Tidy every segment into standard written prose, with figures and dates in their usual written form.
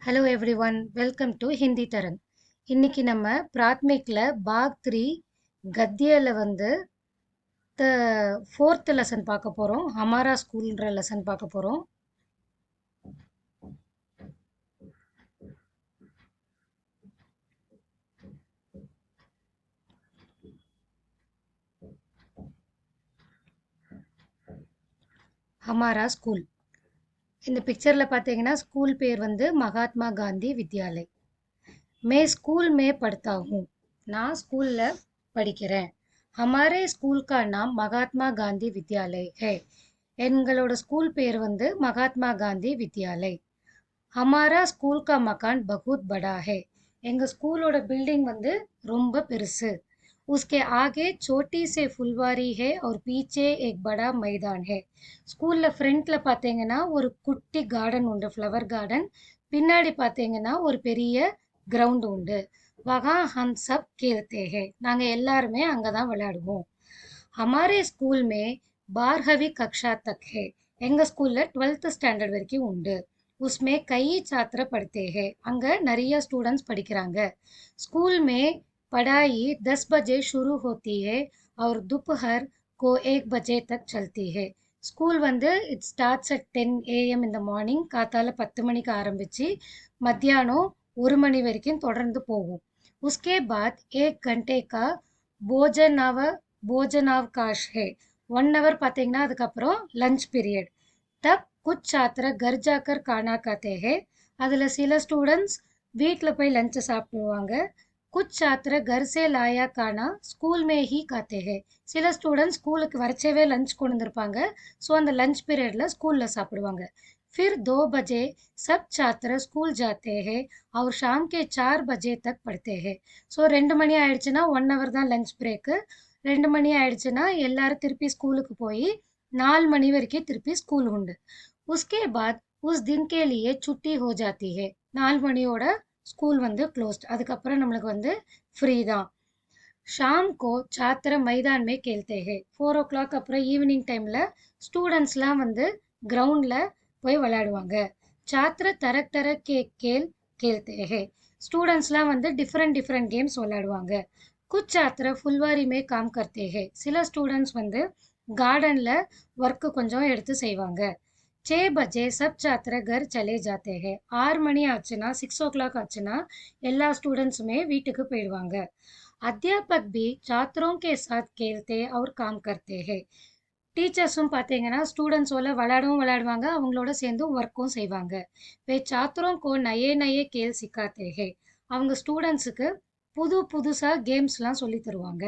Hello everyone, welcome to Hindi தரன். இன்னைக்கு நம்ம பிராத்மிக்ல பாக் 3 கத்தியால வந்து த ஃபோர்த் லெசன் பார்க்க போகிறோம். ஹமாரா ஸ்கூல்ன்ற லெசன் பார்க்க போகிறோம். ஹமாரா ஸ்கூல். இந்த பிக்சரில் பார்த்தீங்கன்னா ஸ்கூல் பேர் வந்து மகாத்மா காந்தி வித்யாலய். மே ஸ்கூல் மே படுத்தா ஹூம். நான் ஸ்கூலில் படிக்கிறேன். ஹமாரே ஸ்கூல் கா நாம் மகாத்மா காந்தி வித்யாலய் ஹே. எங்களோட ஸ்கூல் பேர் வந்து மகாத்மா காந்தி வித்யாலய். हमारा स्कूल का मकान बहुत बड़ा है. எங்க ஸ்கூலோட பில்டிங் வந்து ரொம்ப பெருசு. उसके आगे छोटी से फुलवारी है और पीछे एक बड़ा मैदान है. ஸ்கூல்ல ஃப்ரண்ட்ல பார்த்தீங்கன்னா ஒரு குட்டி கார்டன் உண்டு, ஃப்ளவர் கார்டன். பின்னாடி பார்த்தீங்கன்னா ஒரு பெரிய கிரவுண்ட் உண்டு. वहाँ हम सब खेलते हैं. நாங்க எல்லாருமே அங்க தான் விளையாடுவோம். हमारे स्कूल में 12वीं कक्षा तक है. எங்க ஸ்கூல்ல 12th ஸ்டாண்டர்ட் வரைக்கும் உண்டு. उसमें कई छात्र पढ़ते हैं. அங்க நிறைய ஸ்டூடெண்ட்ஸ் படிக்கிறாங்க. स्कूल में पढ़ाई 10 बजे शुरू होती है और दोपहर को 1 बजे तक चलती है. ஸ்கூல் வந்து இட் ஸ்டார்ட்ஸ் அட் 10 AM இந்த மார்னிங். காத்தால 10 மணிக்கு ஆரம்பிச்சு மத்தியானம் 1 மணி வரைக்கும் தொடர்ந்து போகும். उसके बाद 1 घंटे का भोजनाव भोजनावकाश है. 1 hour பார்த்தீங்கன்னா அதுக்கப்புறம் லஞ்ச் பீரியட். तब कुछ छात्र घर जाकर खाना खाते हैं. அதில் சில ஸ்டூடெண்ட்ஸ் வீட்டில் போய் லஞ்சை சாப்பிடுவாங்க. कुछ छात्र घर से लाया खाना स्कूल में ही खाते हैं. சில ஸ்டூடெண்ட்ஸ் ஸ்கூலுக்கு வரைச்சவே லஞ்ச் கொண்டு வந்திருப்பாங்க. ஸோ அந்த லஞ்ச் பீரியடில் ஸ்கூலில் சாப்பிடுவாங்க. फिर 2 बजे सब छात्र स्कूल जाते हैं और शाम के 4 बजे तक पढ़ते हैं. ஸோ 2 மணி ஆயிடுச்சுன்னா 1 hour தான் லஞ்ச் பிரேக்கு. 2 மணி ஆயிடுச்சுன்னா எல்லாரும் திருப்பி ஸ்கூலுக்கு போய் 4 மணி வரைக்கும் திருப்பி ஸ்கூல் உண்டு. उसके बाद उस दिन के लिए छुट्टी हो जाती है. 4 மணியோட ஸ்கூல் வந்து க்ளோஸ்ட். அதுக்கப்புறம் நம்மளுக்கு வந்து ஃப்ரீ தான். ஷாம் கோ சாத்திர மைதான் மே கேல்தே ஹே. 4 o'clock அப்புறம் ஈவினிங் டைமில் ஸ்டூடெண்ட்ஸ்லாம் வந்து கிரவுண்டில் போய் விளையாடுவாங்க. சாத்திர தரக் தரக் கே கேல் கேல்தே ஹே. ஸ்டூடெண்ட்ஸ்லாம் வந்து டிஃப்ரெண்ட் டிஃப்ரெண்ட் கேம்ஸ் விளையாடுவாங்க. குச் சாத்திர ஃபுல்வாரி மே காம் கர்த்தே ஹே. சில ஸ்டூடெண்ட்ஸ் வந்து கார்டனில் ஒர்க்கு கொஞ்சம் எடுத்து செய்வாங்க. 6 बजे सब छात्र घर चले जाते हैं. 6 மணி ஆச்சுன்னா 6 o'clock ஆச்சுன்னா எல்லா ஸ்டூடெண்ட்ஸுமே வீட்டுக்கு போயிடுவாங்க. अध्यापक भी छात्रों के साथ खेलते और काम करते हैं. டீச்சர்ஸும் பார்த்தீங்கன்னா ஸ்டூடெண்ட்ஸோட விளையாடவும் விளையாடுவாங்க, அவங்களோட சேர்ந்து ஒர்க்கும் செய்வாங்க. वे छात्रों को नए नए खेल सिखाते हैं. அவங்க ஸ்டூடெண்ட்ஸுக்கு புது புதுசாக கேம்ஸ்லாம் சொல்லி தருவாங்க.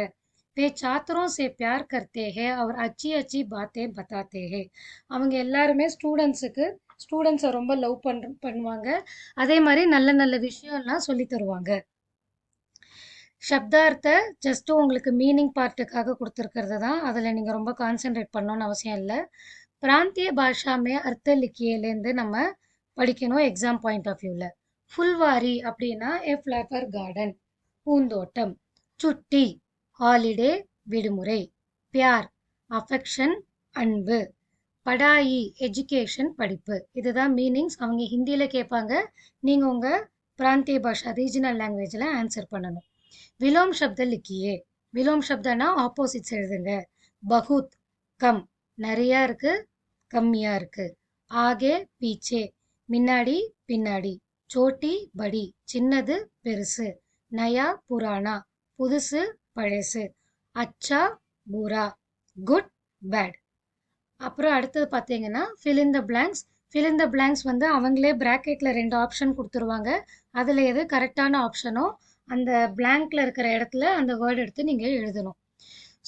वे छात्रों से प्यार करते हैं और अच्छी अच्छी बातें बताते हैं. அவங்க எல்லாருமே ஸ்டூடெண்ட்ஸை ரொம்ப லவ் பண்ணுவாங்க. அதே மாதிரி நல்ல நல்ல விஷயம்லாம் சொல்லி தருவாங்க. சப்தார்த்த ஜஸ்ட் உங்களுக்கு மீனிங் பார்ட்டுக்காக கொடுத்துருக்கிறது தான். அதில் நீங்கள் ரொம்ப கான்சென்ட்ரேட் பண்ணணும்னு அவசியம் இல்லை. பிராந்திய பாஷாமே அர்த்த லிக்கியிலேருந்து நம்ம படிக்கணும் எக்ஸாம் பாயிண்ட் ஆஃப் வியூவில். ஃபுல்வாரி அப்படின்னா எ ஃப்ளவர் கார்டன், பூந்தோட்டம். சுட்டி ஹாலிடே, விடுமுறை. பியார் அஃபெக்ஷன், அன்பு. படாயி எஜுகேஷன், படிப்பு. இதுதான் மீனிங்ஸ். அவங்க ஹிந்தியில் கேட்பாங்க, நீங்கள் உங்கள் பிராந்திய பாஷா ரீஜனல் லாங்குவேஜில் ஆன்சர் பண்ணணும். விலோம் சப்த லிக்கியே. விலோம் சப்தனா ஆப்போசிட்ஸ் எழுதுங்க. பகுத், கம், நிறையா இருக்கு, கம்மியா இருக்கு. ஆகே பீச்சே, முன்னாடி பின்னாடி. சோட்டி படி, சின்னது பெருசு. நயா புராணா, புதுசு பழசு. அச்சா புரா, குட் பேட். அப்புறம் அடுத்தது பார்த்தீங்கன்னா fill in the blanks. Fill in the blanks வந்து அவங்களே ப்ராக்கெட்டில் 2 ஆப்ஷன் கொடுத்துருவாங்க. அதில் எது கரெக்டான ஆப்ஷனோ அந்த பிளாங்க்ல இருக்கிற இடத்துல அந்த வேர்டு எடுத்து நீங்கள் எழுதணும்.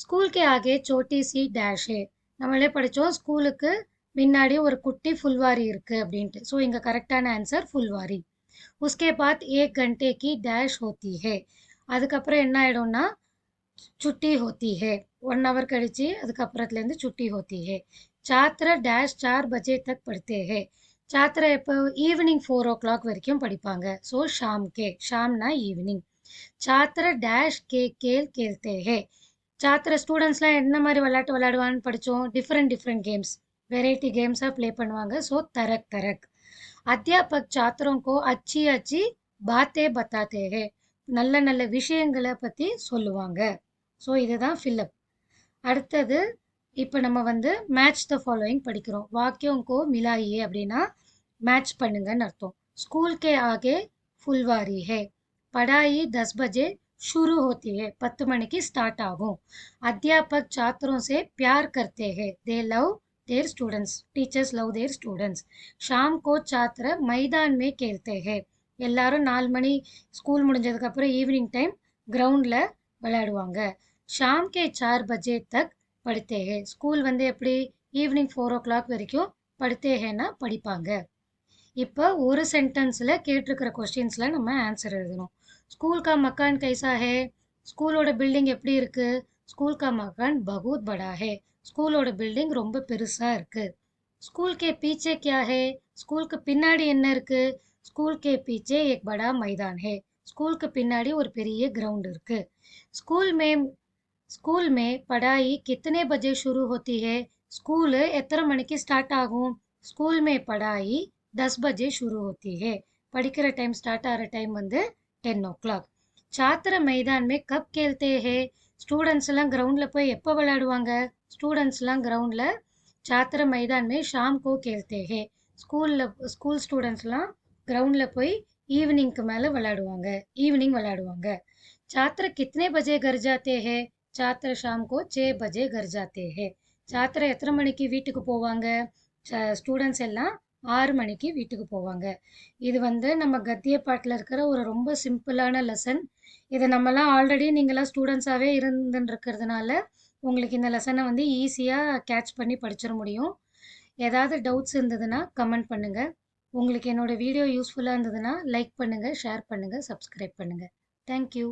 ஸ்கூலுக்கு ஆகே சோட்டி சி டேஷே. நம்மளே படித்தோம், ஸ்கூலுக்கு முன்னாடி ஒரு குட்டி ஃபுல்வாரி இருக்குது அப்படின்ட்டு. ஸோ இங்கே கரெக்டான ஆன்சர் ஃபுல்வாரி. உஸ்கே பாத் 1 घंटे की டேஷ் ஹோத்தி ஹே. அதுக்கப்புறம் என்ன ஆகிடும்னா छुट्टी होती है. 1 hour கழிச்சு அதுக்கப்புறத்துலேருந்து छुट्टी होती है. छात्र डैश 4 बजे तक पढ़ते हैं. छात्र எப்போ ஈவினிங் 4 o'clock வரைக்கும் படிப்பாங்க. So Shamna evening. छात्र डैश के खेल खेलते हैं. छात्र ஸ்டூடெண்ட்ஸ்லாம் என்ன மாதிரி விளையாட்டு விளையாடுவான்னு படித்தோம். டிஃப்ரெண்ட் கேம்ஸ், வெரைட்டி கேம்ஸாக ப்ளே பண்ணுவாங்க. ஸோ தரக் தரக். अध्यापक छात्रों को अच्छी अच्छी बातें बताते हैं. நல்ல நல்ல விஷயங்களை பத்தி சொல்லுவாங்க. ஸோ இதுதான் ஃபில்லப். அடுத்தது இப்போ நம்ம வந்து மேட்ச் த ஃபாலோயிங் படிக்கிறோம். வாக்கியம் கோ மிலாயியே அப்படின்னா மேட்ச் பண்ணுங்கன்னு அர்த்தம். ஸ்கூல் கே ஆகே ஃபுல்வாரி ஹே. पढ़ाई 10 बजे शुरू होती है. 10 மணிக்கு ஸ்டார்ட் ஆகும். अध्यापक छात्रों से प्यार करते हैं. they love their students. teachers love their students. शाम को छात्र मैदान में खेलते हैं. எல்லாரும் 4 மணி ஸ்கூல் முடிஞ்சதுக்கு அப்புறம் ஈவினிங் டைம் கிரவுண்டில் விளையாடுவாங்க. ஷாம் கே 4 பஜே தக் படுத்தே ஹே. ஸ்கூல் வந்து எப்படி ஈவினிங் 4 o'clock வரைக்கும் படுத்தே ஹேன்னா படிப்பாங்க. இப்போ ஒரு சென்டென்ஸில் கேட்டிருக்கிற கொஸ்டின்ஸில் நம்ம ஆன்சர் எழுதணும். ஸ்கூல் கா மக்கான் கைசா ஹே. ஸ்கூலோட பில்டிங் எப்படி இருக்கு? ஸ்கூல் கா மக்கான் பகூத் படா ஹே. ஸ்கூலோட பில்டிங் ரொம்ப பெருசா இருக்கு. ஸ்கூல் கே பீச்சே கியா ஹே. ஸ்கூலுக்கு பின்னாடி என்ன இருக்கு? ஸ்கூல் கே பீச்சே ஏக் படா மைதான் ஹே. ஸ்கூலுக்கு பின்னாடி ஒரு பெரிய கிரவுண்ட் இருக்கு. ஸ்கூல் மே ஸ்கூல் மே படாயி கித்தனை பஜே ஷுரு ஹோத்தி ஹே. ஸ்கூலு எத்தனை மணிக்கு ஸ்டார்ட் ஆகும்? ஸ்கூல் மே படாயி 10 बजे शुरू होती है. படிக்கிற டைம் ஸ்டார்ட் ஆகிற டைம் வந்து 10 o'clock. சாத்திர மைதான் மே கப் கேல்தே ஹே. ஸ்டூடெண்ட்ஸ் எல்லாம் கிரவுண்டில் போய் எப்போ விளையாடுவாங்க? ஸ்டூடெண்ட்ஸ் எல்லாம் கிரவுண்டில் சாத்திர மைதான் மே ஷாம் கோ கேல்தே ஹே. ஸ்கூல் ஸ்டூடெண்ட்ஸ்லாம் கிரவுண்டில் போய் ஈவினிங்க்கு மேலே விளையாடுவாங்க. ஈவினிங் விளையாடுவாங்க. சாத்திர கித்தனை பஜே கர் ஜாத்தே ஹே. சாத்திர ஷாம் கோ 6 பஜே கர் ஜாத்தே ஹே. சாத்திர எத்தனை மணிக்கு வீட்டுக்கு போவாங்க? ஸ்டூடெண்ட்ஸ் எல்லாம் 6 மணிக்கு வீட்டுக்கு போவாங்க. இது வந்து நம்ம கத்திய பாட்டில் இருக்கிற ஒரு ரொம்ப சிம்பிளான லெசன். இதை நம்மலாம் ஆல்ரெடி நீங்களாம் ஸ்டூடெண்ட்ஸாகவே இருந்துன்னு இருக்கிறதுனால உங்களுக்கு இந்த லெசனை வந்து ஈஸியாக கேட்ச் பண்ணி படிச்சிட முடியும். ஏதாவது டவுட்ஸ் இருந்ததுன்னா கமெண்ட் பண்ணுங்கள். உங்களுக்கு என்னோட வீடியோ யூஸ்ஃபுல்லாக இருந்ததுன்னா லைக் பண்ணுங்கள், ஷேர் பண்ணுங்கள், சப்ஸ்கிரைப் பண்ணுங்கள். தேங்க்யூ.